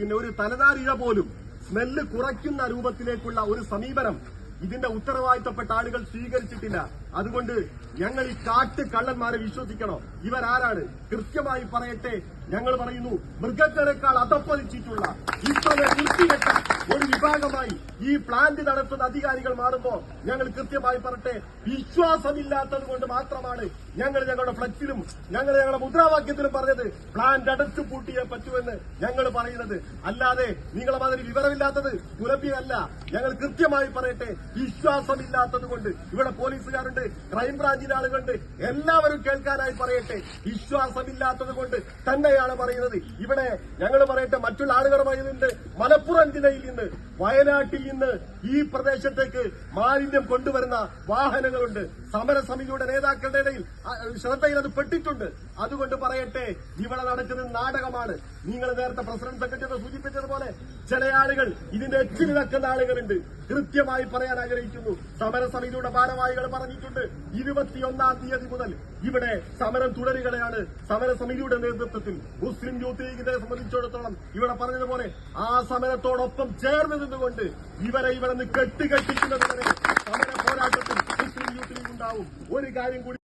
പിന്നെ ഒരു തലനാരിഴ പോലും സ്മെല്ല് കുറയ്ക്കുന്ന രൂപത്തിലേക്കുള്ള ഒരു സമീപനം ഇതിന്റെ ഉത്തരവാദിത്തപ്പെട്ട ആളുകൾ സ്വീകരിച്ചിട്ടില്ല. അതുകൊണ്ട് ഞങ്ങൾ ഈ കാട്ട് കള്ളന്മാരെ വിശ്വസിക്കണോ? ഇവരാരാണ്? കൃത്യമായി പറയട്ടെ. ഞങ്ങൾ പറയുന്നു, മൃഗങ്ങളെക്കാൾ അധപ്പതിച്ചിട്ടുള്ള ഇത്രമേ വൃത്തികെട്ട ഒരു വിഭാഗമായി ഈ പ്ലാന്റ് നടത്തുന്ന അധികാരികൾ മാറുമ്പോ ഞങ്ങൾ കൃത്യമായി പറയട്ടെ, വിശ്വാസമില്ലാത്തത് കൊണ്ട് മാത്രമാണ് ഞങ്ങൾ ഞങ്ങളുടെ ഫ്ലക്സിലും ഞങ്ങളുടെ മുദ്രാവാക്യത്തിലും പറഞ്ഞത് പ്ലാന്റ് അടച്ചു പൂട്ടിയേ പറ്റുമെന്ന് ഞങ്ങൾ പറയുന്നത്. അല്ലാതെ നിങ്ങളെ മാതിരി വിവരമില്ലാത്തത് പുലപ്പിയല്ല. ഞങ്ങൾ കൃത്യമായി പറയട്ടെ, വിശ്വാസമില്ലാത്തത് കൊണ്ട് ഇവിടെ പോലീസുകാരുണ്ട്, ക്രൈംബ്രാഞ്ചിന്റെ ആളുകളുണ്ട്, എല്ലാവരും കേൾക്കാനായി പറയട്ടെ, വിശ്വാസമില്ലാത്തത് കൊണ്ട് തന്നെയാണ് പറയുന്നത്. ഇവിടെ ഞങ്ങൾ പറയട്ടെ, മറ്റുള്ള ആളുകൾ പറയുന്നുണ്ട്, മലപ്പുറം ജില്ലയിൽ നിന്ന് വയനാട്ടിൽ നിന്ന് ഈ പ്രദേശത്തേക്ക് മാലിന്യം കൊണ്ടുവരുന്ന വാഹനങ്ങളുണ്ട്. സമരസമിതിയുടെ നേതാക്കളുടെ ഇടയിൽ ശ്രദ്ധയിൽ അത് പെട്ടിട്ടുണ്ട്. അതുകൊണ്ട് പറയട്ടെ, ഇവിടെ നടക്കുന്നത് നാടകമാണ്. നിങ്ങൾ നേരത്തെ പ്രസിഡന്റ് സെക്രട്ടറി സൂചിപ്പിച്ചതുപോലെ ചില ആളുകൾ ഇതിന്റെ എച്ചിൽ വെക്കുന്ന ആളുകളുണ്ട്. കൃത്യമായി പറയാൻ ആഗ്രഹിക്കുന്നു, സമരസമിതിയുടെ ഭാരവാഹികൾ പറഞ്ഞിട്ടുണ്ട്, 21-ാം തീയതി മുതൽ ഇവിടെ സമരം തുടരുകയാണ്. സമരസമിതിയുടെ നേതൃത്വത്തിൽ മുസ്ലിം യൂത്ത് ലീഗിനെ സംബന്ധിച്ചിടത്തോളം ഇവിടെ പറഞ്ഞതുപോലെ ആ സമരത്തോടൊപ്പം ചേർന്ന് നിന്നുകൊണ്ട് ഇവരെ ഇവിടെ നിന്ന് കെട്ടുകെട്ടിക്കുന്നതുവരെ സമര പോരാട്ടത്തിൽ മുസ്ലിം യൂത്ത് ലീഗ് ഉണ്ടാവും. ഒരു കാര്യം കൂടി